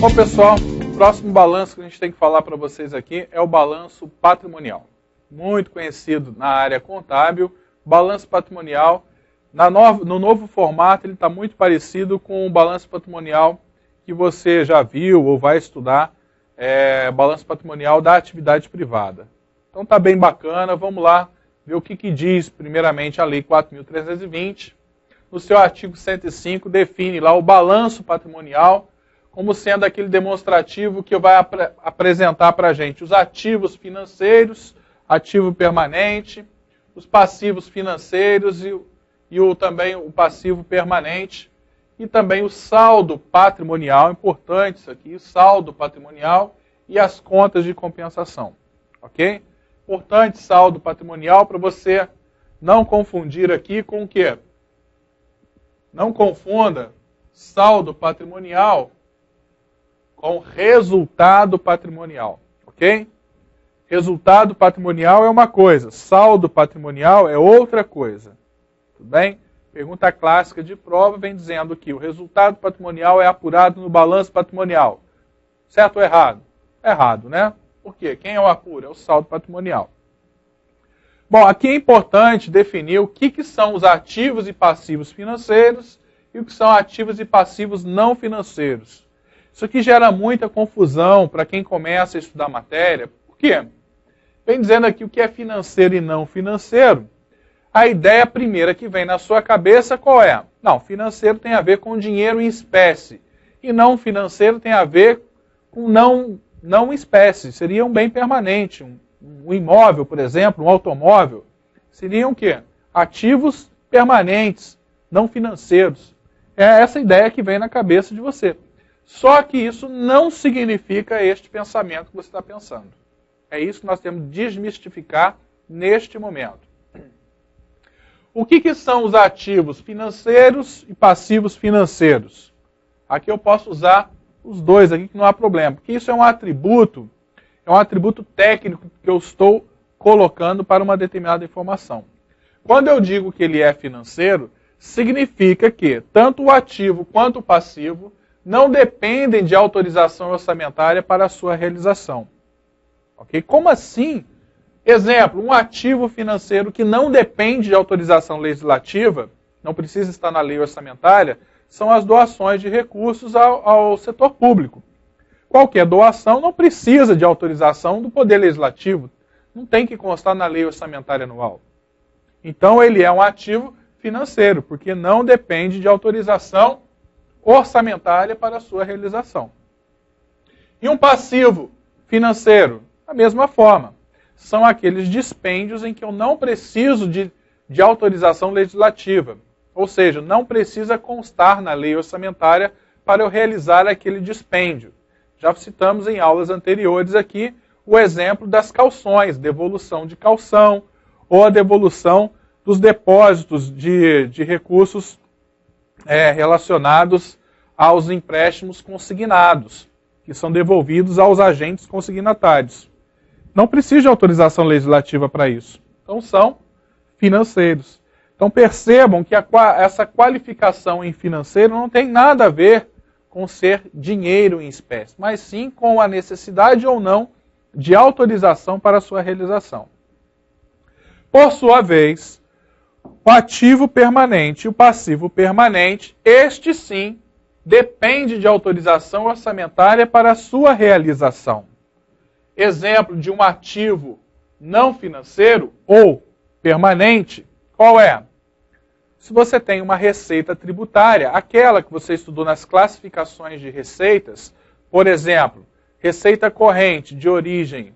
Bom, pessoal, o próximo balanço que a gente tem que falar para vocês aqui é o balanço patrimonial. Muito conhecido na área contábil. Balanço patrimonial, no novo formato, ele está muito parecido com o balanço patrimonial que você já viu ou vai estudar, balanço patrimonial da atividade privada. Então está bem bacana, vamos lá ver o que diz primeiramente a Lei 4.320. No seu artigo 105 define lá o balanço patrimonial como sendo aquele demonstrativo que vai apresentar para a gente os ativos financeiros, ativo permanente, os passivos financeiros também o passivo permanente, e também o saldo patrimonial, importante isso aqui, o saldo patrimonial e as contas de compensação, ok? Importante saldo patrimonial para você não confundir aqui com o quê? Não confunda saldo patrimonial com resultado patrimonial, ok? Resultado patrimonial é uma coisa, saldo patrimonial é outra coisa, tudo bem? Pergunta clássica de prova vem dizendo que o resultado patrimonial é apurado no balanço patrimonial. Certo ou errado? Errado, né? Por quê? Quem é o apura? É o saldo patrimonial. Bom, aqui é importante definir o que são os ativos e passivos financeiros e o que são ativos e passivos não financeiros. Isso aqui gera muita confusão para quem começa a estudar matéria. Por quê? Vem dizendo aqui o que é financeiro e não financeiro. A ideia primeira que vem na sua cabeça qual é? Não, financeiro tem a ver com dinheiro em espécie. E não financeiro tem a ver com não espécie. Seria um bem permanente. Um imóvel, por exemplo, um automóvel. Seriam o quê? Ativos permanentes, não financeiros. É essa ideia que vem na cabeça de você. Só que isso não significa este pensamento que você está pensando. É isso que nós temos que desmistificar neste momento. O que são os ativos financeiros e passivos financeiros? Aqui eu posso usar os dois aqui, que não há problema. Porque isso é um atributo técnico que eu estou colocando para uma determinada informação. Quando eu digo que ele é financeiro, significa que tanto o ativo quanto o passivo não dependem de autorização orçamentária para a sua realização. Ok? Como assim? Exemplo, um ativo financeiro que não depende de autorização legislativa, não precisa estar na lei orçamentária, são as doações de recursos ao setor público. Qualquer doação não precisa de autorização do Poder Legislativo, não tem que constar na lei orçamentária anual. Então ele é um ativo financeiro, porque não depende de autorização orçamentária para a sua realização. E um passivo financeiro, da mesma forma. São aqueles dispêndios em que eu não preciso de autorização legislativa. Ou seja, não precisa constar na lei orçamentária para eu realizar aquele dispêndio. Já citamos em aulas anteriores aqui o exemplo das cauções, devolução de caução ou a devolução dos depósitos de recursos relacionados aos empréstimos consignados, que são devolvidos aos agentes consignatários. Não precisa de autorização legislativa para isso. Então são financeiros. Então percebam que essa qualificação em financeiro não tem nada a ver com ser dinheiro em espécie, mas sim com a necessidade ou não de autorização para a sua realização. Por sua vez, o ativo permanente e o passivo permanente, este sim, depende de autorização orçamentária para a sua realização. Exemplo de um ativo não financeiro ou permanente, qual é? Se você tem uma receita tributária, aquela que você estudou nas classificações de receitas, por exemplo, receita corrente de origem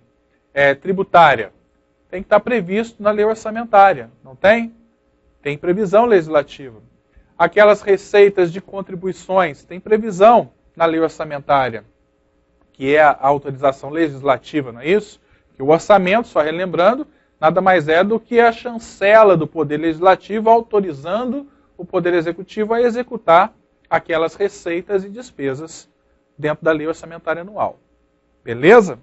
tributária, tem que estar previsto na lei orçamentária, não tem? Tem previsão legislativa. Aquelas receitas de contribuições, tem previsão na lei orçamentária, que é a autorização legislativa, não é isso? Que o orçamento, só relembrando, nada mais é do que a chancela do Poder Legislativo autorizando o Poder Executivo a executar aquelas receitas e despesas dentro da lei orçamentária anual. Beleza?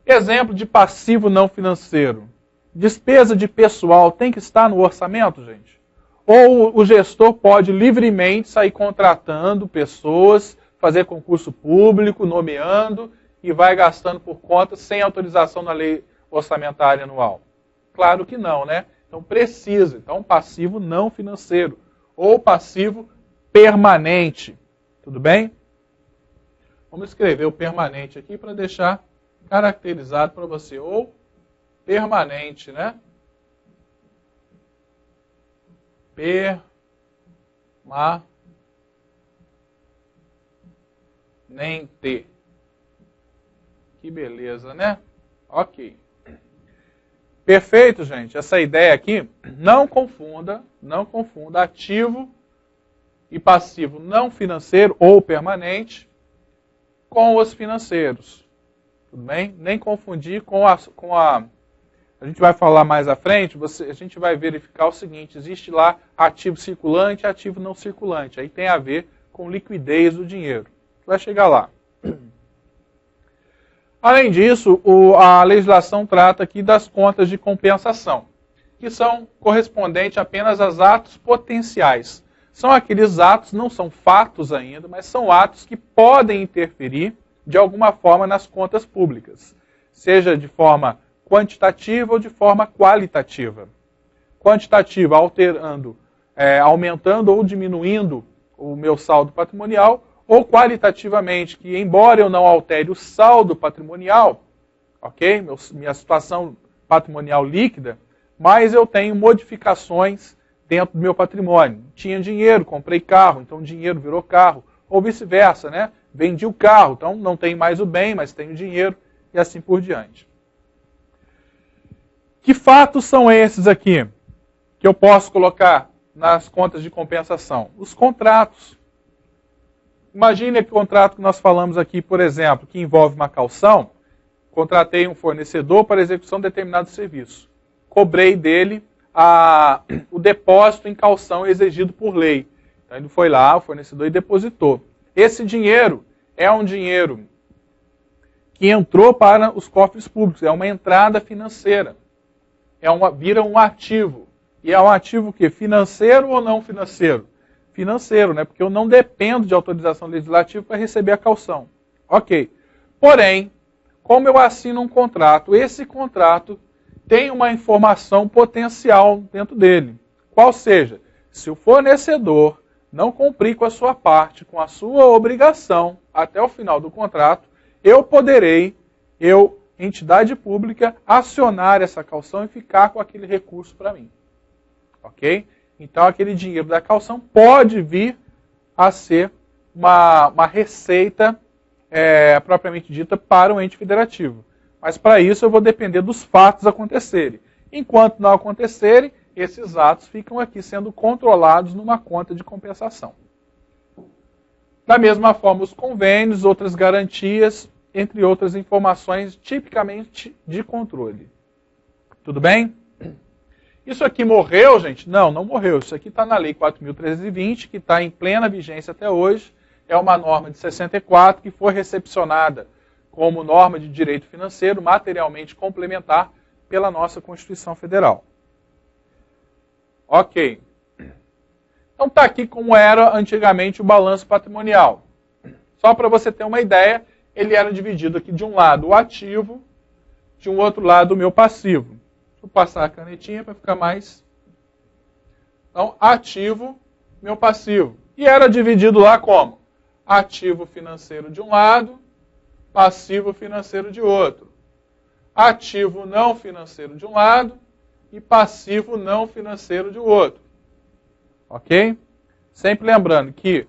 Exemplo de passivo não financeiro. Despesa de pessoal tem que estar no orçamento, gente? Ou o gestor pode livremente sair contratando pessoas fazer concurso público, nomeando, e vai gastando por conta sem autorização na lei orçamentária anual? Claro que não, né? Então precisa. Então passivo não financeiro ou passivo permanente. Tudo bem? Vamos escrever o permanente aqui para deixar caracterizado para você. Ou permanente, né? Permanente. Que beleza, né? Ok. Perfeito, gente. Essa ideia aqui, não confunda ativo e passivo não financeiro ou permanente com os financeiros. Tudo bem? Nem confundir com a gente vai falar mais à frente, a gente vai verificar o seguinte, existe lá ativo circulante e ativo não circulante. Aí tem a ver com liquidez do dinheiro. Vai chegar lá. Além disso, a legislação trata aqui das contas de compensação, que são correspondentes apenas aos atos potenciais. São aqueles atos, não são fatos ainda, mas são atos que podem interferir de alguma forma nas contas públicas, seja de forma quantitativa ou de forma qualitativa. Quantitativa, alterando, aumentando ou diminuindo o meu saldo patrimonial, ou qualitativamente, que embora eu não altere o saldo patrimonial, ok? Minha situação patrimonial líquida, mas eu tenho modificações dentro do meu patrimônio. Tinha dinheiro, comprei carro, então o dinheiro virou carro, ou vice-versa, né? Vendi o carro, então não tenho mais o bem, mas tenho dinheiro, e assim por diante. Que fatos são esses aqui que eu posso colocar nas contas de compensação? Os contratos. Imagine o contrato que nós falamos aqui, por exemplo, que envolve uma calção. Contratei um fornecedor para execução de determinado serviço. Cobrei dele o depósito em calção exigido por lei. Então ele foi lá, o fornecedor, e depositou. Esse dinheiro é um dinheiro que entrou para os cofres públicos, é uma entrada financeira. Vira um ativo. E é um ativo o quê? Financeiro ou não financeiro? Financeiro, né? Porque eu não dependo de autorização legislativa para receber a calção. Ok. Porém, como eu assino um contrato, esse contrato tem uma informação potencial dentro dele. Qual seja, se o fornecedor não cumprir com a sua parte, com a sua obrigação, até o final do contrato, eu poderei, entidade pública, acionar essa calção e ficar com aquele recurso para mim. Ok? Então, aquele dinheiro da calção pode vir a ser uma receita propriamente dita para o ente federativo. Mas, para isso, eu vou depender dos fatos acontecerem. Enquanto não acontecerem, esses atos ficam aqui sendo controlados numa conta de compensação. Da mesma forma, os convênios, outras garantias, entre outras informações tipicamente de controle. Tudo bem? Isso aqui morreu, gente? Não, não morreu. Isso aqui está na Lei 4.320, que está em plena vigência até hoje. É uma norma de 64 que foi recepcionada como norma de direito financeiro materialmente complementar pela nossa Constituição Federal. Ok. Então está aqui como era antigamente o balanço patrimonial. Só para você ter uma ideia, ele era dividido aqui de um lado o ativo, de um outro lado o meu passivo. Vou passar a canetinha para ficar mais... Então, ativo, meu passivo. E era dividido lá como? Ativo financeiro de um lado, passivo financeiro de outro. Ativo não financeiro de um lado e passivo não financeiro de outro. Ok? Sempre lembrando que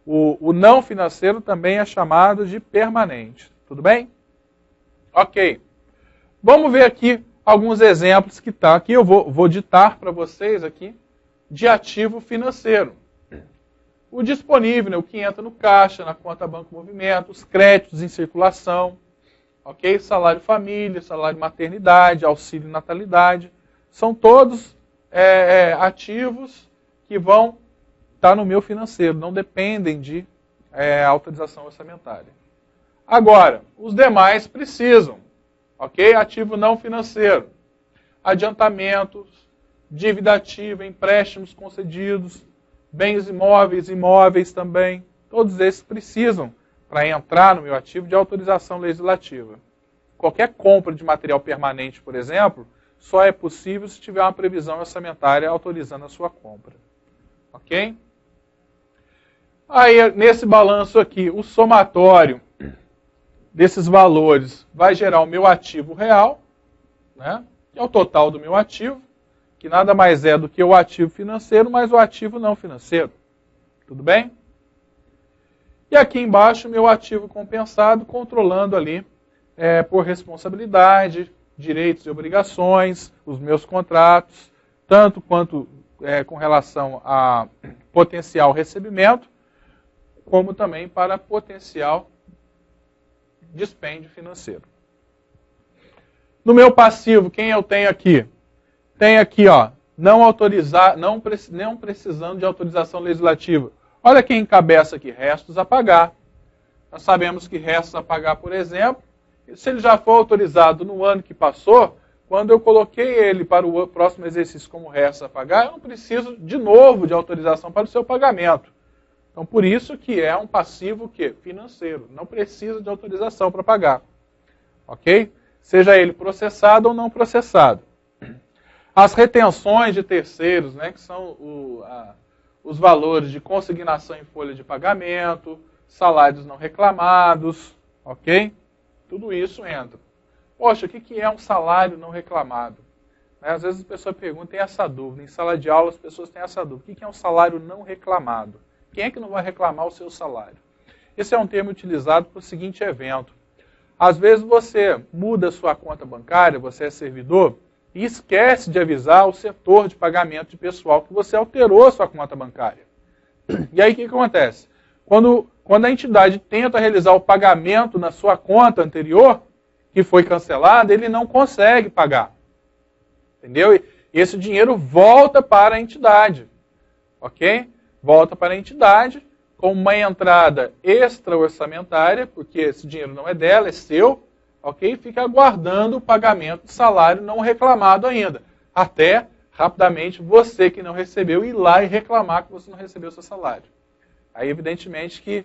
o não financeiro também é chamado de permanente. Tudo bem? Ok. Vamos ver aqui alguns exemplos que está aqui. Eu vou ditar para vocês aqui de ativo financeiro. O disponível, né, o que entra no caixa, na conta banco movimento, os créditos em circulação, ok? Salário família, salário maternidade, auxílio natalidade. São todos ativos que vão estar no meu financeiro, não dependem de autorização orçamentária. Agora, os demais precisam, ok? Ativo não financeiro, adiantamentos, dívida ativa, empréstimos concedidos, bens imóveis, imóveis também, Todos esses precisam, para entrar no meu ativo, de autorização legislativa. Qualquer compra de material permanente, por exemplo, só é possível se tiver uma previsão orçamentária autorizando a sua compra. Ok? Aí, nesse balanço aqui, o somatório desses valores vai gerar o meu ativo real, né? Que é o total do meu ativo, que nada mais é do que o ativo financeiro mais o ativo não financeiro. Tudo bem? E aqui embaixo, o meu ativo compensado, controlando ali por responsabilidade, direitos e obrigações, os meus contratos, tanto quanto com relação a potencial recebimento, como também para potencial dispêndio financeiro. No meu passivo, quem eu tenho aqui? Tem aqui, ó, não precisando de autorização legislativa. Olha quem encabeça aqui, restos a pagar. Nós sabemos que restos a pagar, por exemplo, se ele já for autorizado no ano que passou, quando eu coloquei ele para o próximo exercício como restos a pagar, eu não preciso de novo de autorização para o seu pagamento. Então, por isso que é um passivo financeiro. Não precisa de autorização para pagar. Ok? Seja ele processado ou não processado. As retenções de terceiros, né, que são os valores de consignação em folha de pagamento, salários não reclamados, ok? Tudo isso entra. Poxa, o que é um salário não reclamado? Às vezes a pessoa pergunta, tem essa dúvida. Em sala de aula as pessoas têm essa dúvida. O que é um salário não reclamado? Quem é que não vai reclamar o seu salário? Esse é um termo utilizado para o seguinte evento. Às vezes você muda a sua conta bancária, você é servidor, e esquece de avisar o setor de pagamento de pessoal que você alterou a sua conta bancária. E aí o que acontece? Quando a entidade tenta realizar o pagamento na sua conta anterior, que foi cancelada, ele não consegue pagar. Entendeu? E esse dinheiro volta para a entidade. Ok? Volta para a entidade com uma entrada extra-orçamentária, porque esse dinheiro não é dela, é seu, ok? Fica aguardando o pagamento do salário não reclamado ainda, até, rapidamente, você que não recebeu ir lá e reclamar que você não recebeu o seu salário. Aí, evidentemente, que,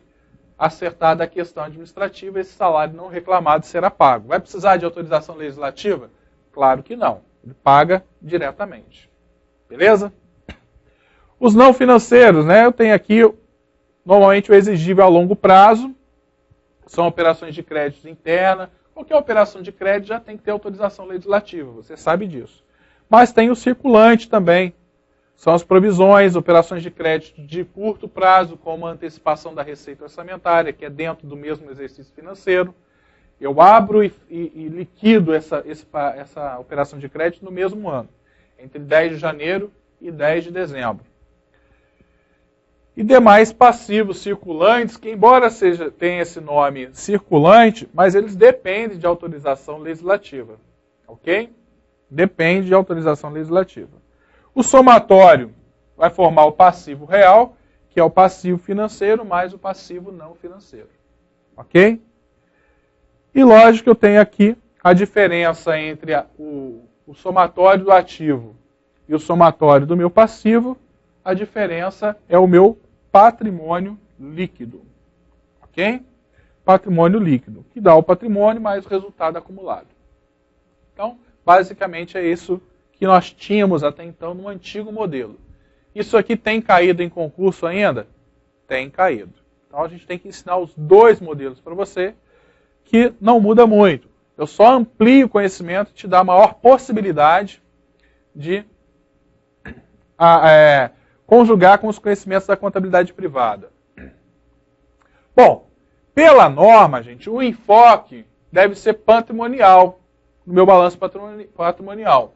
acertada a questão administrativa, esse salário não reclamado será pago. Vai precisar de autorização legislativa? Claro que não. Ele paga diretamente. Beleza? Os não financeiros, né? Eu tenho aqui, normalmente, o exigível a longo prazo. São operações de crédito interna. Qualquer operação de crédito já tem que ter autorização legislativa. Você sabe disso. Mas tem o circulante também. São as provisões, operações de crédito de curto prazo, como a antecipação da receita orçamentária, que é dentro do mesmo exercício financeiro. Eu abro e liquido essa operação de crédito no mesmo ano, entre 10 de janeiro e 10 de dezembro. E demais passivos circulantes, que embora tenha esse nome circulante, mas eles dependem de autorização legislativa. Ok? Depende de autorização legislativa. O somatório vai formar o passivo real, que é o passivo financeiro, mais o passivo não financeiro. Ok? E lógico que eu tenho aqui a diferença entre o somatório do ativo e o somatório do meu passivo. A diferença é o meu patrimônio líquido. Ok? Patrimônio líquido, que dá o patrimônio mais o resultado acumulado. Então, basicamente é isso que nós tínhamos até então no antigo modelo. Isso aqui tem caído em concurso ainda? Tem caído. Então a gente tem que ensinar os dois modelos para você, que não muda muito. Eu só amplio o conhecimento e te dá maior possibilidade de conjugar com os conhecimentos da contabilidade privada. Bom, pela norma, gente, o enfoque deve ser patrimonial, no meu balanço patrimonial.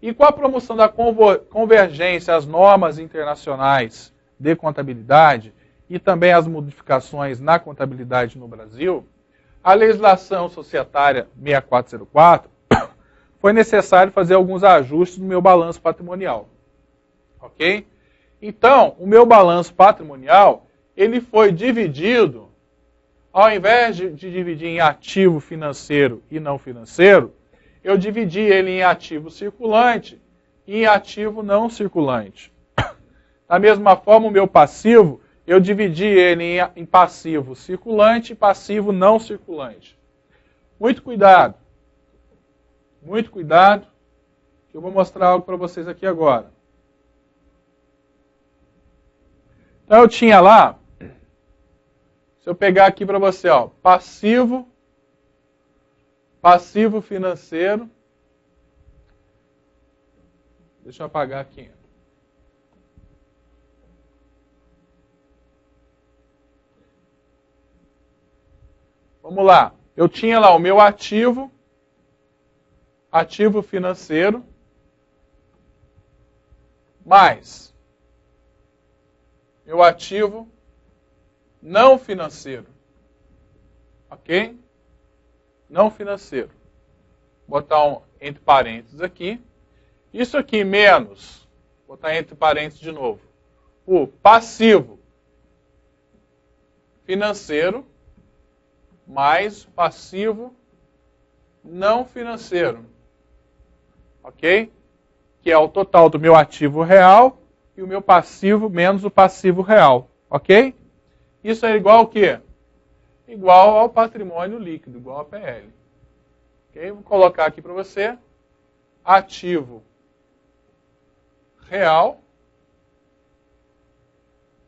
E com a promoção da convergência às normas internacionais de contabilidade e também as modificações na contabilidade no Brasil, a legislação societária 6404 foi necessário fazer alguns ajustes no meu balanço patrimonial. Ok? Então, o meu balanço patrimonial, ele foi dividido, ao invés de dividir em ativo financeiro e não financeiro, eu dividi ele em ativo circulante e em ativo não circulante. Da mesma forma, o meu passivo, eu dividi ele em passivo circulante e passivo não circulante. Muito cuidado, que eu vou mostrar algo para vocês aqui agora. Então eu tinha lá, se eu pegar aqui para você, ó, passivo financeiro. Deixa eu apagar aqui. Vamos lá. Eu tinha lá o meu ativo financeiro, mais meu ativo não financeiro. Ok? Não financeiro. Vou botar entre parênteses aqui. Isso aqui menos, vou botar entre parênteses de novo, o passivo financeiro mais passivo não financeiro. Ok? Que é o total do meu ativo real e o meu passivo menos o passivo real. Ok? Isso é igual ao quê? Igual ao patrimônio líquido, igual a PL. Ok? Vou colocar aqui para você. Ativo real.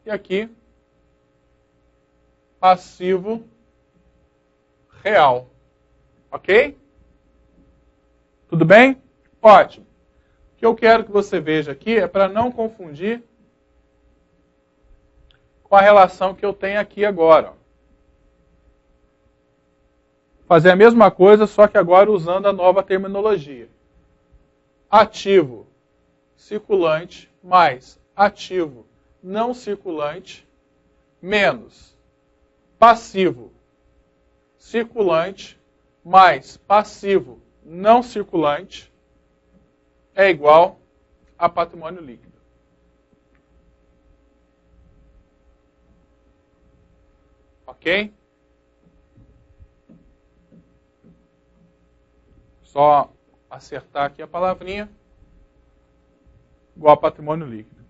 E aqui, passivo real. Ok? Tudo bem? Ótimo. O que eu quero que você veja aqui é para não confundir com a relação que eu tenho aqui agora. Fazer a mesma coisa, só que agora usando a nova terminologia. Ativo circulante mais ativo não circulante menos passivo circulante mais passivo não circulante é igual a patrimônio líquido. Ok? Só acertar aqui a palavrinha. Igual a patrimônio líquido.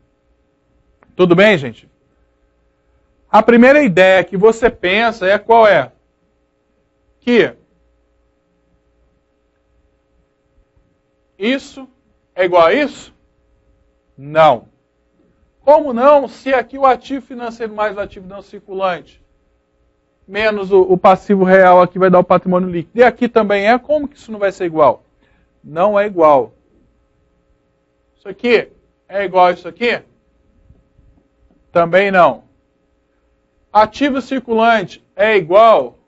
Tudo bem, gente? A primeira ideia que você pensa é qual é? Que isso é igual a isso? Não. Como não? Se aqui o ativo financeiro mais o ativo não circulante, menos o passivo real aqui vai dar o patrimônio líquido. E aqui também é, como que isso não vai ser igual? Não é igual. Isso aqui é igual a isso aqui? Também não. Ativo circulante é igual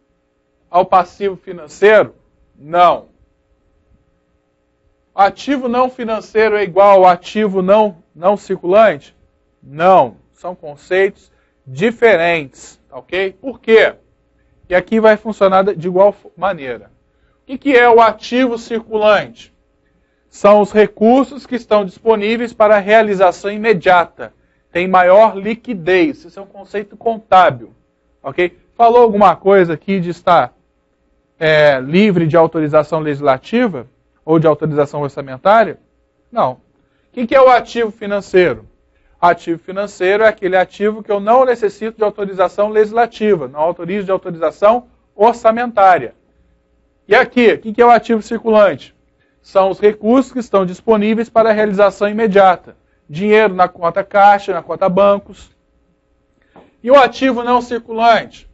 ao passivo financeiro? Não. Ativo não financeiro é igual ao ativo não circulante? Não. São conceitos diferentes, ok? Por quê? E aqui vai funcionar de igual maneira. O que é o ativo circulante? São os recursos que estão disponíveis para a realização imediata. Tem maior liquidez. Isso é um conceito contábil. Ok? Falou alguma coisa aqui de estar livre de autorização legislativa? Ou de autorização orçamentária? Não. O que é o ativo financeiro? Ativo financeiro é aquele ativo que eu não necessito de autorização legislativa. Não autorizo de autorização orçamentária. E aqui, o que é o ativo circulante? São os recursos que estão disponíveis para a realização imediata. Dinheiro na conta caixa, na conta bancos. E o ativo não circulante?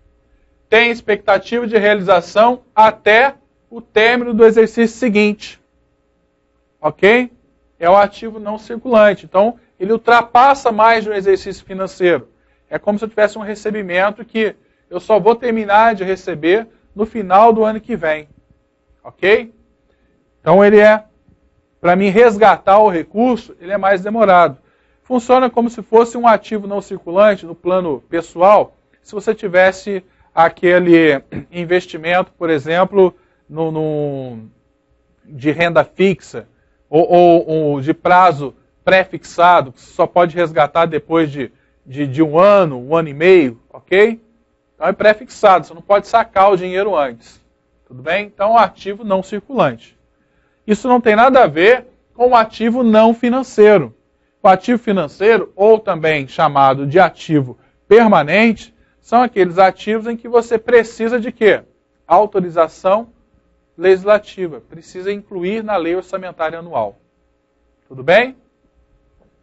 Tem expectativa de realização até o término do exercício seguinte. Ok? É o ativo não circulante. Então, ele ultrapassa mais de um exercício financeiro. É como se eu tivesse um recebimento que eu só vou terminar de receber no final do ano que vem. Ok? Então ele para mim resgatar o recurso, ele é mais demorado. Funciona como se fosse um ativo não circulante no plano pessoal, se você tivesse aquele investimento, por exemplo, de renda fixa, ou de prazo pré-fixado, que você só pode resgatar depois de um ano e meio, ok? Então é pré-fixado, você não pode sacar o dinheiro antes. Tudo bem? Então, ativo não circulante. Isso não tem nada a ver com o ativo não financeiro. O ativo financeiro, ou também chamado de ativo permanente são aqueles ativos em que você precisa de quê? Autorização legislativa. Precisa incluir na lei orçamentária anual. Tudo bem?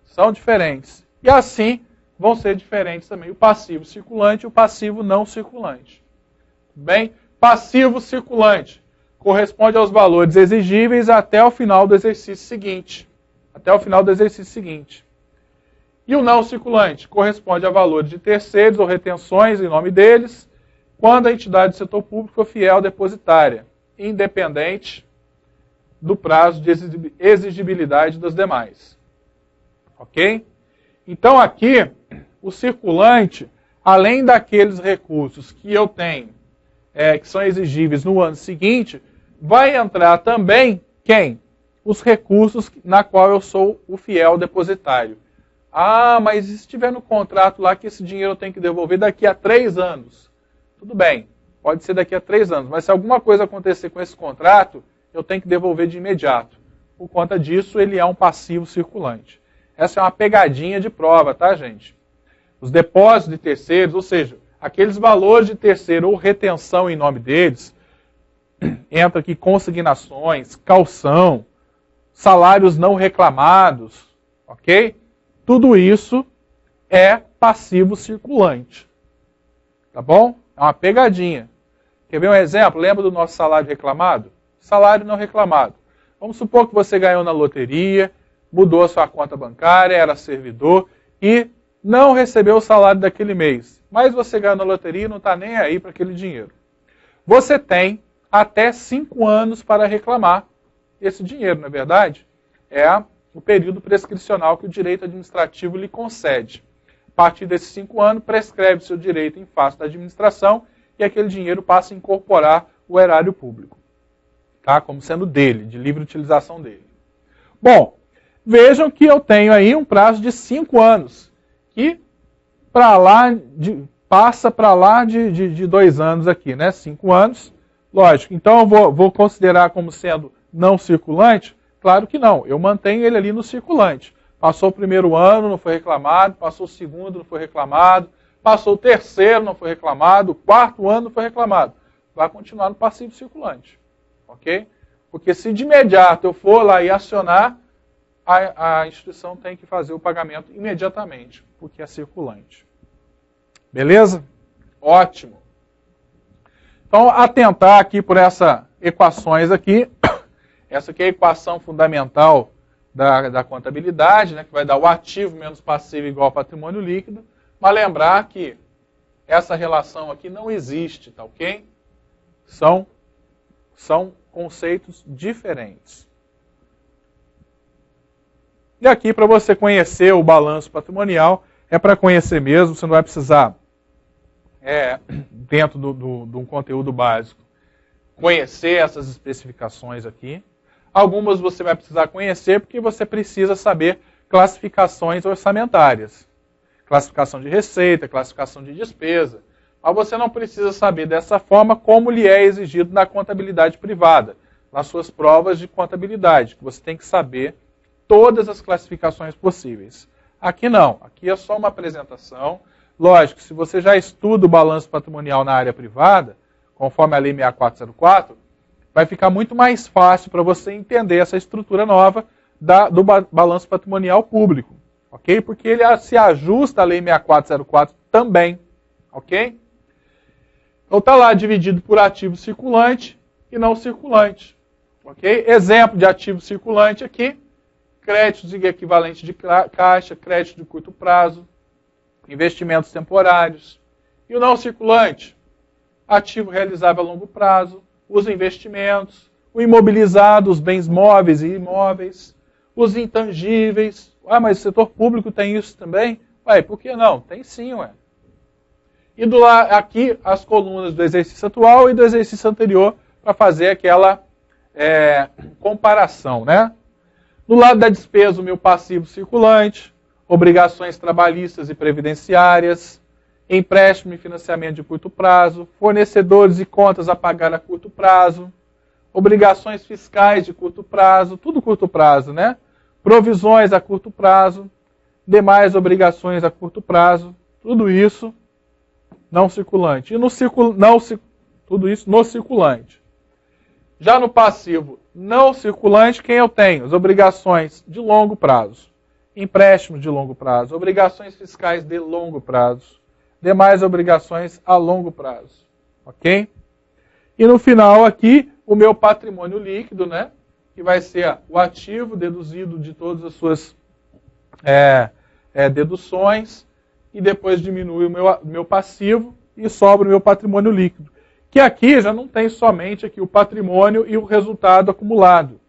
São diferentes. E assim vão ser diferentes também o passivo circulante e o passivo não circulante. Tudo bem? Passivo circulante corresponde aos valores exigíveis até o final do exercício seguinte. Até o final do exercício seguinte. E o não circulante corresponde a valores de terceiros ou retenções em nome deles, quando a entidade do setor público for fiel depositária, independente do prazo de exigibilidade dos demais. Ok? Então aqui, o circulante, além daqueles recursos que eu tenho, que são exigíveis no ano seguinte, vai entrar também quem? Os recursos na qual eu sou o fiel depositário. Ah, mas se estiver no contrato lá que esse dinheiro eu tenho que devolver daqui a 3 anos. Tudo bem, pode ser daqui a 3 anos, mas se alguma coisa acontecer com esse contrato, eu tenho que devolver de imediato. Por conta disso, ele é um passivo circulante. Essa é uma pegadinha de prova, tá, gente? Os depósitos de terceiros, ou seja, aqueles valores de terceiro ou retenção em nome deles, entra aqui consignações, calção, salários não reclamados, ok? Tudo isso é passivo circulante. Tá bom? É uma pegadinha. Quer ver um exemplo? Lembra do nosso salário reclamado? Salário não reclamado. Vamos supor que você ganhou na loteria, mudou a sua conta bancária, era servidor e não recebeu o salário daquele mês. Mas você ganhou na loteria e não está nem aí para aquele dinheiro. Você tem até 5 anos para reclamar esse dinheiro, não é verdade? É o período prescricional que o direito administrativo lhe concede. A partir desses 5 anos, prescreve seu direito em face da administração e aquele dinheiro passa a incorporar o erário público, tá? Como sendo dele, de livre utilização dele. Bom, vejam que eu tenho aí um prazo de 5 anos, que passa para lá de 2 anos aqui, né? 5 anos, lógico. Então eu vou considerar como sendo não circulante? Claro que não, eu mantenho ele ali no circulante. Passou o primeiro ano, não foi reclamado, passou o segundo, não foi reclamado, passou o terceiro, não foi reclamado, o quarto ano não foi reclamado. Vai continuar no passivo circulante, ok? Porque se de imediato eu for lá e acionar, a instituição tem que fazer o pagamento imediatamente, porque é circulante. Beleza? Ótimo. Então, atentar aqui por essas equações aqui. Essa aqui é a equação fundamental da contabilidade, né, que vai dar o ativo menos passivo igual ao patrimônio líquido. Mas lembrar que essa relação aqui não existe, tá ok? São conceitos diferentes. E aqui, para você conhecer o balanço patrimonial, é para conhecer mesmo, você não vai precisar, dentro de um conteúdo básico, conhecer essas especificações aqui. Algumas você vai precisar conhecer porque você precisa saber classificações orçamentárias. Classificação de receita, classificação de despesa. Mas você não precisa saber dessa forma como lhe é exigido na contabilidade privada, nas suas provas de contabilidade, que você tem que saber todas as classificações possíveis. Aqui não, aqui é só uma apresentação. Lógico, se você já estuda o balanço patrimonial na área privada, conforme a Lei 6404, vai ficar muito mais fácil para você entender essa estrutura nova do balanço patrimonial público, ok? Porque ele se ajusta à Lei 6404 também, ok? Então está lá dividido por ativo circulante e não circulante, ok? Exemplo de ativo circulante aqui, créditos e equivalente de caixa, crédito de curto prazo, investimentos temporários. E o não circulante, ativo realizável a longo prazo, os investimentos, o imobilizado, os bens móveis e imóveis, os intangíveis. Ah, mas o setor público tem isso também? Ué, por que não? Tem sim, ué. E aqui as colunas do exercício atual e do exercício anterior para fazer aquela comparação, né? Do lado da despesa, o meu passivo circulante, obrigações trabalhistas e previdenciárias, empréstimo e financiamento de curto prazo, fornecedores e contas a pagar a curto prazo, obrigações fiscais de curto prazo, tudo curto prazo, né? Provisões a curto prazo, demais obrigações a curto prazo, Tudo isso não circulante. E tudo isso no circulante. Já no passivo não circulante, quem eu tenho? As obrigações de longo prazo. Empréstimos de longo prazo. Obrigações fiscais de longo prazo. Demais obrigações a longo prazo. Ok? E no final aqui, o meu patrimônio líquido, né? Que vai ser o ativo deduzido de todas as suas deduções. E depois diminui o meu passivo e sobra o meu patrimônio líquido. Que aqui já não tem somente aqui o patrimônio e o resultado acumulado.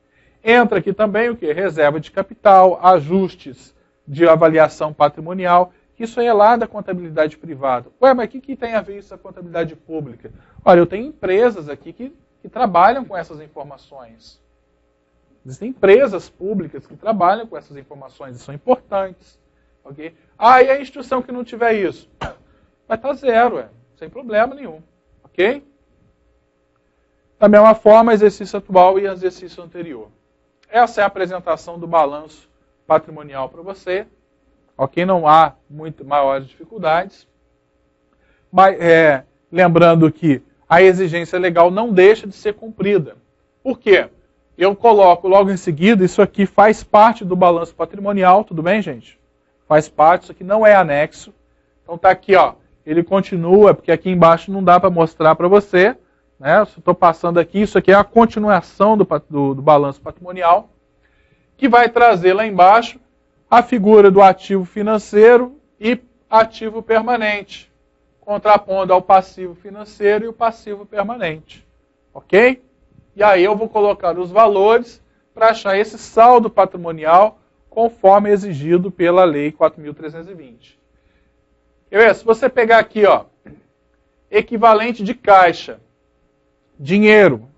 Entra aqui também o quê? Reserva de capital, ajustes de avaliação patrimonial. Isso aí é lá da contabilidade privada. Ué, mas o que tem a ver isso com a contabilidade pública? Olha, eu tenho empresas aqui que trabalham com essas informações. Existem empresas públicas que trabalham com essas informações e são importantes. Okay? Ah, e a instituição que não tiver isso? Vai estar zero, sem problema nenhum. Ok? Da mesma forma, exercício atual e exercício anterior. Essa é a apresentação do balanço patrimonial para você. Ok? Não há muito maiores dificuldades. Mas, lembrando que a exigência legal não deixa de ser cumprida. Por quê? Eu coloco logo em seguida, isso aqui faz parte do balanço patrimonial, tudo bem, gente? Faz parte, isso aqui não é anexo. Então está aqui, ó. Ele continua, porque aqui embaixo não dá para mostrar para você. Né? Estou passando aqui, isso aqui é a continuação do balanço patrimonial, que vai trazer lá embaixo a figura do ativo financeiro e ativo permanente, contrapondo ao passivo financeiro e o passivo permanente. Ok? E aí eu vou colocar os valores para achar esse saldo patrimonial conforme exigido pela Lei 4.320. Se você pegar aqui, ó, equivalente de caixa, dinheiro.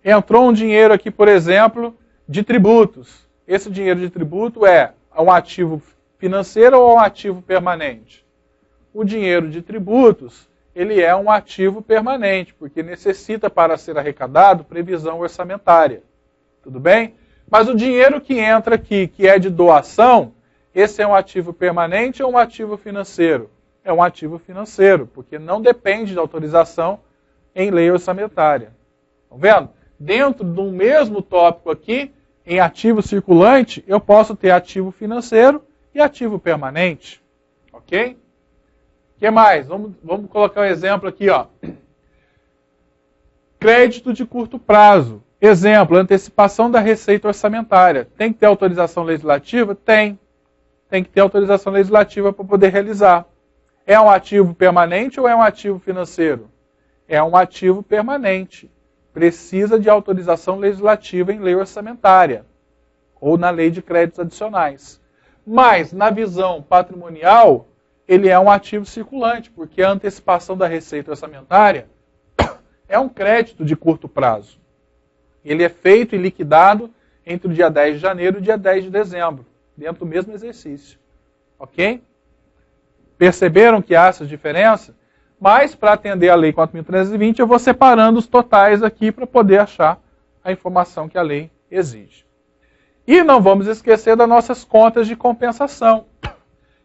Entrou um dinheiro aqui, por exemplo, de tributos. Esse dinheiro de tributo é um ativo financeiro ou um ativo permanente? O dinheiro de tributos, ele é um ativo permanente, porque necessita, para ser arrecadado, previsão orçamentária. Tudo bem? Mas o dinheiro que entra aqui, que é de doação, esse é um ativo permanente ou um ativo financeiro? É um ativo financeiro, porque não depende da autorização em lei orçamentária. Estão vendo? Dentro do mesmo tópico aqui, em ativo circulante, eu posso ter ativo financeiro e ativo permanente. Ok? O que mais? Vamos colocar um exemplo aqui, ó. Crédito de curto prazo. Exemplo, antecipação da receita orçamentária. Tem que ter autorização legislativa? Tem. Tem que ter autorização legislativa para poder realizar. É um ativo permanente ou é um ativo financeiro? É um ativo permanente. Precisa de autorização legislativa em lei orçamentária ou na lei de créditos adicionais. Mas, na visão patrimonial, ele é um ativo circulante, porque a antecipação da receita orçamentária é um crédito de curto prazo. Ele é feito e liquidado entre o dia 10 de janeiro e o dia 10 de dezembro, dentro do mesmo exercício. Ok? Perceberam que há essa diferença? Mas, para atender a Lei 4.320, eu vou separando os totais aqui para poder achar a informação que a lei exige. E não vamos esquecer das nossas contas de compensação,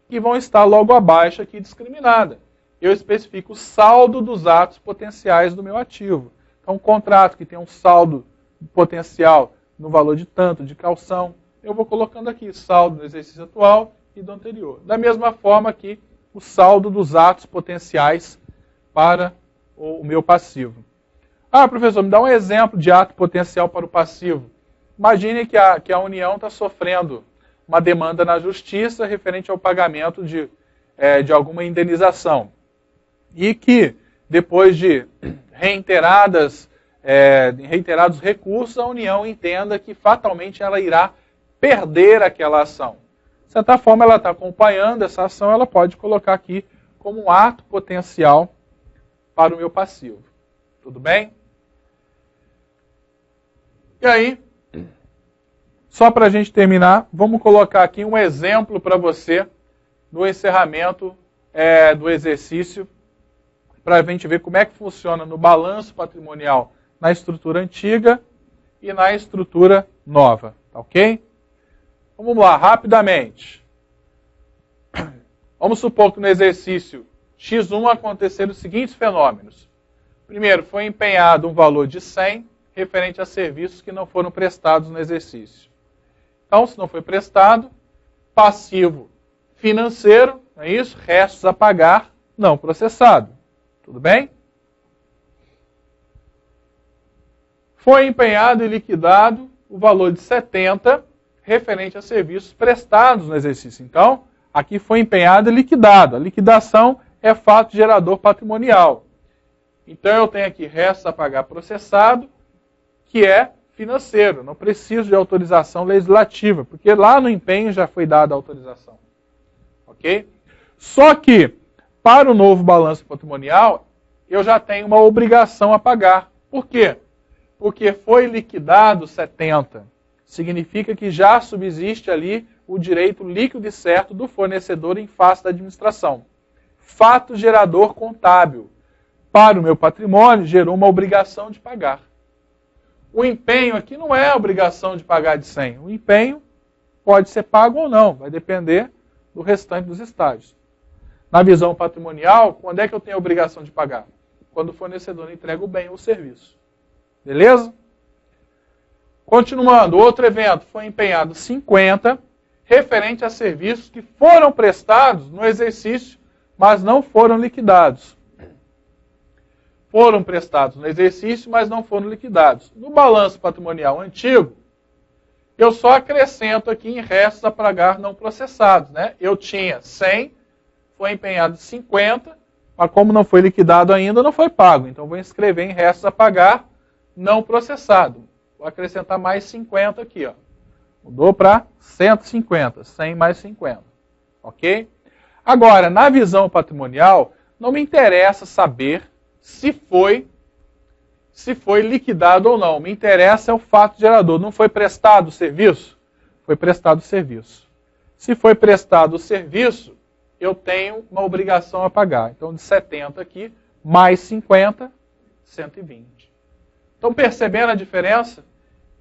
que vão estar logo abaixo aqui discriminada. Eu especifico o saldo dos atos potenciais do meu ativo. Então, um contrato que tem um saldo potencial no valor de tanto de calção, eu vou colocando aqui saldo do exercício atual e do anterior. Da mesma forma aqui, o saldo dos atos potenciais para o meu passivo. Ah, professor, me dá um exemplo de ato potencial para o passivo. Imagine que a União está sofrendo uma demanda na justiça referente ao pagamento de alguma indenização. E que, depois de reiterados recursos, a União entenda que fatalmente ela irá perder aquela ação. De certa forma, ela está acompanhando essa ação, ela pode colocar aqui como um ato potencial para o meu passivo. Tudo bem? E aí, só para a gente terminar, vamos colocar aqui um exemplo para você no encerramento do exercício, para a gente ver como é que funciona no balanço patrimonial na estrutura antiga e na estrutura nova. Tá ok? Vamos lá, rapidamente. Vamos supor que no exercício X1 aconteceram os seguintes fenômenos. Primeiro, foi empenhado um valor de 100 referente a serviços que não foram prestados no exercício. Então, se não foi prestado, passivo financeiro, não é isso? Restos a pagar, não processado. Tudo bem? Foi empenhado e liquidado o valor de 70 referente a serviços prestados no exercício. Então, aqui foi empenhado e liquidado. A liquidação é fato gerador patrimonial. Então, eu tenho aqui restos a pagar processado, que é financeiro. Não preciso de autorização legislativa, porque lá no empenho já foi dada a autorização. Ok? Só que, para o novo balanço patrimonial, eu já tenho uma obrigação a pagar. Por quê? Porque foi liquidado 70. Significa que já subsiste ali o direito líquido e certo do fornecedor em face da administração. Fato gerador contábil. Para o meu patrimônio, gerou uma obrigação de pagar. O empenho aqui não é a obrigação de pagar de 100. O empenho pode ser pago ou não, vai depender do restante dos estágios. Na visão patrimonial, quando é que eu tenho a obrigação de pagar? Quando o fornecedor entrega o bem ou o serviço. Beleza? Continuando, outro evento, foi empenhado 50, referente a serviços que foram prestados no exercício, mas não foram liquidados. Foram prestados no exercício, mas não foram liquidados. No balanço patrimonial antigo, eu só acrescento aqui em restos a pagar não processados. Né? Eu tinha 100, foi empenhado 50, mas como não foi liquidado ainda, não foi pago. Então, vou inscrever em restos a pagar não processado. Vou acrescentar mais 50 aqui. Ó. Mudou para 150, 100 mais 50. Ok? Agora, na visão patrimonial, não me interessa saber se foi liquidado ou não. Me interessa é o fato gerador. Não foi prestado o serviço? Foi prestado o serviço. Se foi prestado o serviço, eu tenho uma obrigação a pagar. Então, de 70 aqui, mais 50, 120. Estão percebendo a diferença?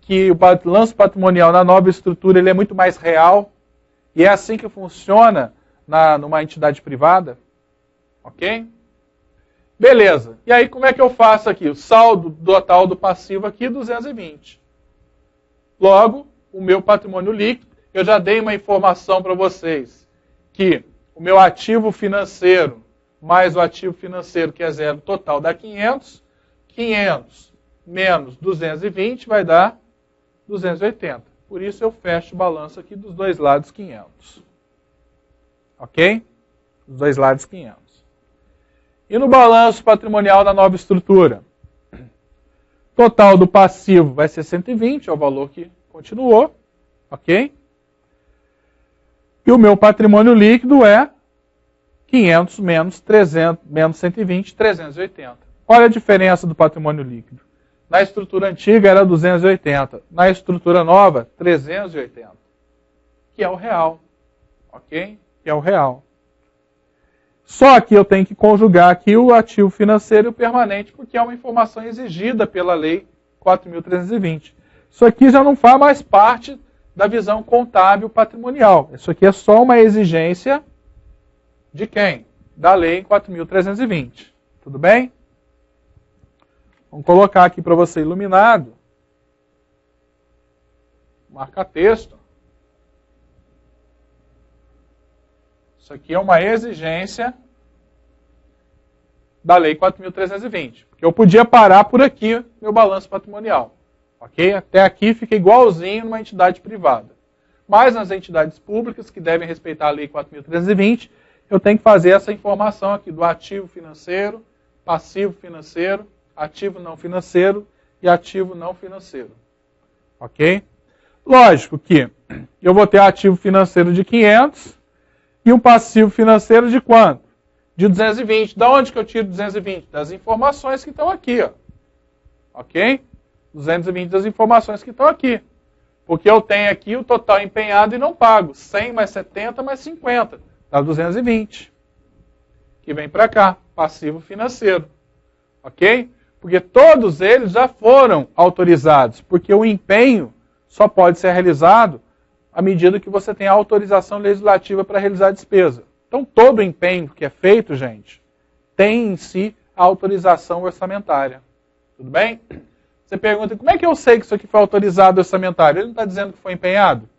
Que o balanço patrimonial na nova estrutura ele é muito mais real. E é assim que funciona numa entidade privada. Ok? Beleza. E aí, como é que eu faço aqui? O saldo total do passivo aqui, 220. Logo, o meu patrimônio líquido, eu já dei uma informação para vocês, que o meu ativo financeiro, mais o ativo financeiro, que é zero, total dá 500. 500 menos 220 vai dar 280. Por isso, eu fecho o balanço aqui dos dois lados 500. Ok? Dos dois lados 500. E no balanço patrimonial da nova estrutura? Total do passivo vai ser 120, é o valor que continuou. Ok? E o meu patrimônio líquido é 500 menos 120, 380. Olha a diferença do patrimônio líquido. Na estrutura antiga era 280. Na estrutura nova, 380. Que é o real. Ok? Que é o real. Só que eu tenho que conjugar aqui o ativo financeiro e o permanente, porque é uma informação exigida pela Lei 4.320. Isso aqui já não faz mais parte da visão contábil patrimonial. Isso aqui é só uma exigência de quem? Da Lei 4.320. Tudo bem? Vamos colocar aqui para você iluminado. Marca texto. Isso aqui é uma exigência da Lei 4.320. Porque eu podia parar por aqui meu balanço patrimonial. Ok? Até aqui fica igualzinho numa entidade privada. Mas nas entidades públicas, que devem respeitar a Lei 4.320, eu tenho que fazer essa informação aqui do ativo financeiro, passivo financeiro, ativo não financeiro e ativo não financeiro. Ok? Lógico que eu vou ter ativo financeiro de 500 e um passivo financeiro de quanto? De 220. Da onde que eu tiro 220? Das informações que estão aqui. Ó. Ok? 220 das informações que estão aqui. Porque eu tenho aqui o total empenhado e não pago. 100 mais 70 mais 50. Dá 220. Que vem para cá. Passivo financeiro. Ok? Porque todos eles já foram autorizados. Porque o empenho só pode ser realizado à medida que você tem a autorização legislativa para realizar a despesa. Então, todo empenho que é feito, gente, tem em si a autorização orçamentária. Tudo bem? Você pergunta, como é que eu sei que isso aqui foi autorizado orçamentário? Ele não está dizendo que foi empenhado?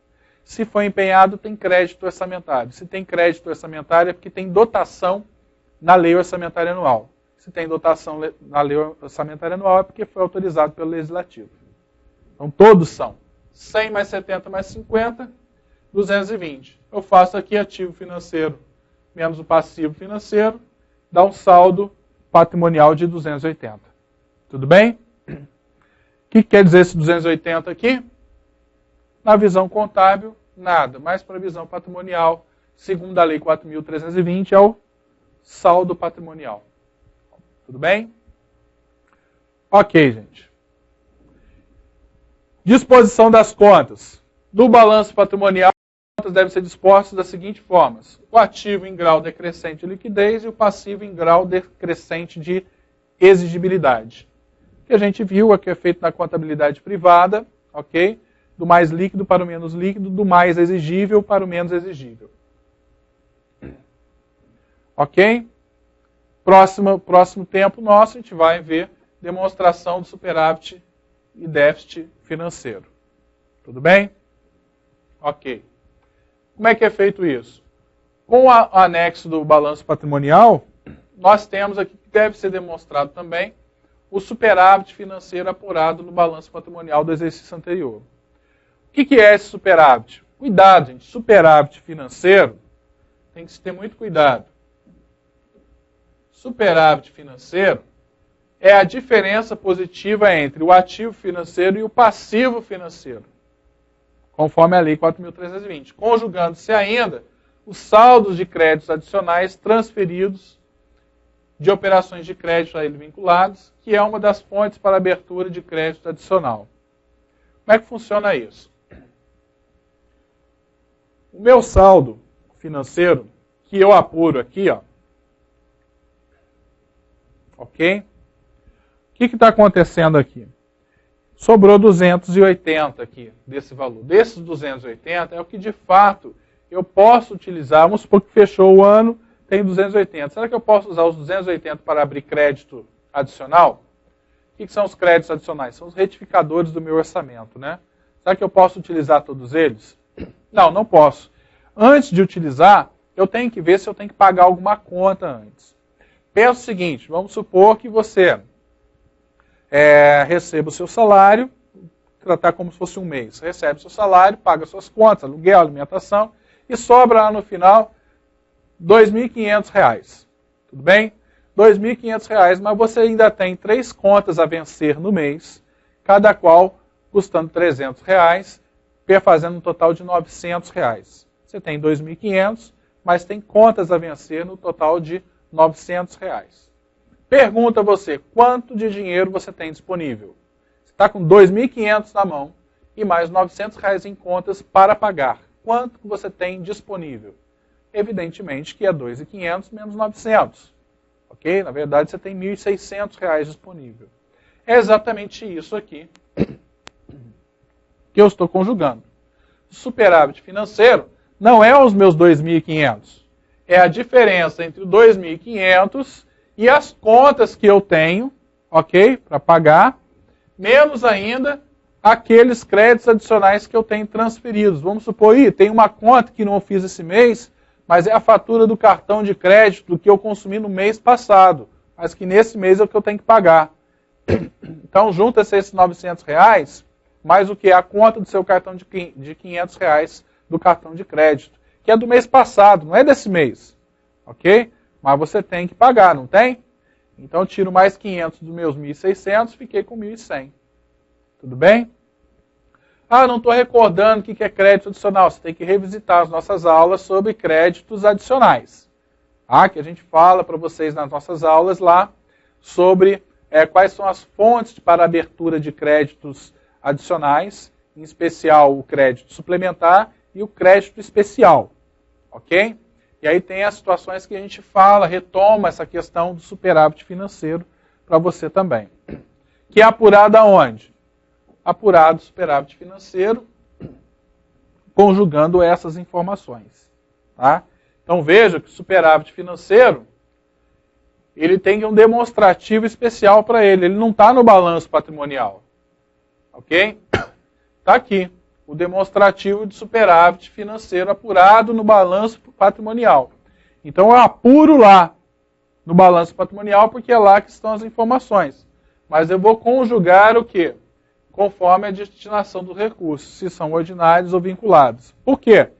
Se foi empenhado, tem crédito orçamentário. Se tem crédito orçamentário, é porque tem dotação na lei orçamentária anual. Se tem dotação na lei orçamentária anual, é porque foi autorizado pelo Legislativo. Então, todos são 100 mais 70 mais 50, 220. Eu faço aqui ativo financeiro menos o passivo financeiro, dá um saldo patrimonial de 280. Tudo bem? O que quer dizer esse 280 aqui? Na visão contábil, nada. Mas para a visão patrimonial, segundo a Lei 4.320, é o saldo patrimonial. Tudo bem? Ok, gente. Disposição das contas. Do balanço patrimonial, as contas devem ser dispostas das seguintes formas. O ativo em grau decrescente de liquidez e o passivo em grau decrescente de exigibilidade. O que a gente viu aqui é feito na contabilidade privada, ok? Do mais líquido para o menos líquido, do mais exigível para o menos exigível. Ok? Próximo tempo nosso, a gente vai ver demonstração do superávit e déficit financeiro. Tudo bem? Ok. Como é que é feito isso? Com o anexo do balanço patrimonial, nós temos aqui que deve ser demonstrado também o superávit financeiro apurado no balanço patrimonial do exercício anterior. O que é esse superávit? Cuidado, gente. Superávit financeiro tem que se ter muito cuidado. Superávit financeiro é a diferença positiva entre o ativo financeiro e o passivo financeiro, conforme a Lei 4.320, conjugando-se ainda os saldos de créditos adicionais transferidos de operações de crédito a ele vinculados, que é uma das fontes para abertura de crédito adicional. Como é que funciona isso? O meu saldo financeiro, que eu apuro aqui, ó, ok? O que está acontecendo aqui? Sobrou 280 aqui desse valor. Desses 280 é o que de fato eu posso utilizar. Vamos supor que fechou o ano, tem 280. Será que eu posso usar os 280 para abrir crédito adicional? O que são os créditos adicionais? São os retificadores do meu orçamento, né? Será que eu posso utilizar todos eles? Não, não posso. Antes de utilizar, eu tenho que ver se eu tenho que pagar alguma conta antes. Pensa o seguinte, vamos supor que você receba o seu salário, tratar como se fosse um mês. Recebe o seu salário, paga suas contas, aluguel, alimentação, e sobra lá no final R$ 2.500. Tudo bem? R$ 2.500, mas você ainda tem 3 contas a vencer no mês, cada qual custando R$ 300, fazendo um total de R$ 900. Você tem 2.500, mas tem contas a vencer no total de R$ 900. Pergunta a você, quanto de dinheiro você tem disponível? Você está com 2.500 na mão e mais R$ 900 em contas para pagar. Quanto que você tem disponível? Evidentemente que é 2.500 menos 900. Ok? Na verdade, você tem R$ 1.600 disponível. É exatamente isso aqui que eu estou conjugando. O superávit financeiro não é os meus 2.500. É a diferença entre o 2.500 e as contas que eu tenho, ok, para pagar, menos ainda aqueles créditos adicionais que eu tenho transferidos. Vamos supor, tem uma conta que não fiz esse mês, mas é a fatura do cartão de crédito que eu consumi no mês passado, mas que nesse mês é o que eu tenho que pagar. Então, junta-se esses R$ 900, mais o que é a conta do seu cartão de R$ 500 do cartão de crédito, que é do mês passado, não é desse mês, ok? Mas você tem que pagar, não tem? Então, eu tiro mais 500 dos meus 1.600, fiquei com 1.100. Tudo bem? Ah, não estou recordando o que é crédito adicional. Você tem que revisitar as nossas aulas sobre créditos adicionais. Que a gente fala para vocês nas nossas aulas lá sobre quais são as fontes para abertura de créditos adicionais, em especial o crédito suplementar e o crédito especial. Ok? E aí tem as situações que a gente fala, retoma essa questão do superávit financeiro para você também. Que é apurado aonde? Apurado o superávit financeiro, conjugando essas informações. Tá? Então veja que o superávit financeiro, ele tem um demonstrativo especial para ele. Ele não está no balanço patrimonial. Ok? Está aqui. O demonstrativo de superávit financeiro apurado no balanço patrimonial. Então eu apuro lá no balanço patrimonial porque é lá que estão as informações. Mas eu vou conjugar o quê? Conforme a destinação dos recursos, se são ordinários ou vinculados. Por quê?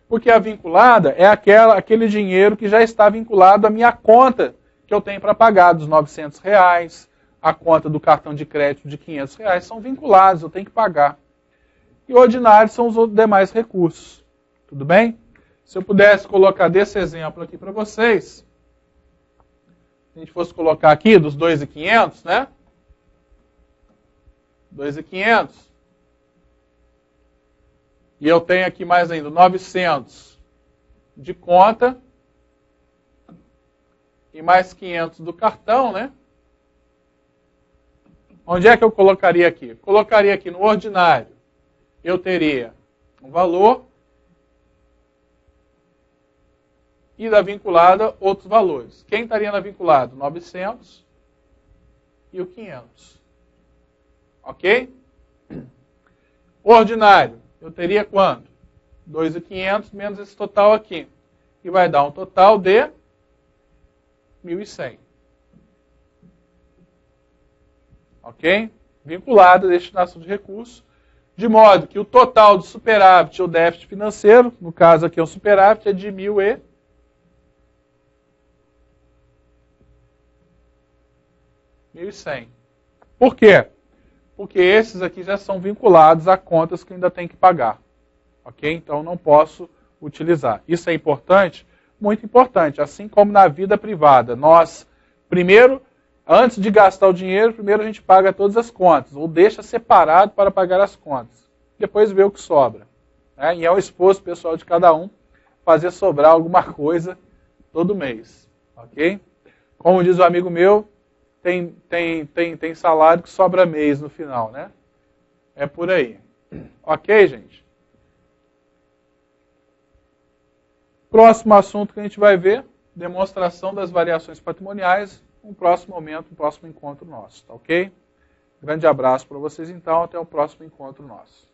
Porque a vinculada é aquele dinheiro que já está vinculado à minha conta que eu tenho para pagar, dos R$900, a conta do cartão de crédito de R$500, são vinculados, eu tenho que pagar. E ordinários são os demais recursos. Tudo bem? Se eu pudesse colocar desse exemplo aqui para vocês, se a gente fosse colocar aqui dos 2.500, né? 2.500. E eu tenho aqui mais ainda 900 de conta e mais 500 do cartão, né? Onde é que eu colocaria aqui? Colocaria aqui no ordinário. Eu teria um valor e da vinculada outros valores. Quem estaria na vinculada? 900 e o 500. Ok? Ordinário, eu teria quanto? 2.500 menos esse total aqui. E vai dar um total de 1.100. Ok? Vinculado à destinação de recursos. De modo que o total do superávit ou déficit financeiro, no caso aqui é o superávit, é de 1.100. Por quê? Porque esses aqui já são vinculados a contas que eu ainda tenho que pagar. Ok? Então não posso utilizar. Isso é importante? Muito importante. Assim como na vida privada. Nós, primeiro, antes de gastar o dinheiro, primeiro a gente paga todas as contas. Ou deixa separado para pagar as contas. Depois vê o que sobra. Né? E é o esforço pessoal de cada um fazer sobrar alguma coisa todo mês. Ok? Como diz o amigo meu, tem salário que sobra mês no final, né? É por aí. Ok, gente? Próximo assunto que a gente vai ver, demonstração das variações patrimoniais, um próximo momento, um próximo encontro nosso, tá ok? Grande abraço para vocês então, até o próximo encontro nosso.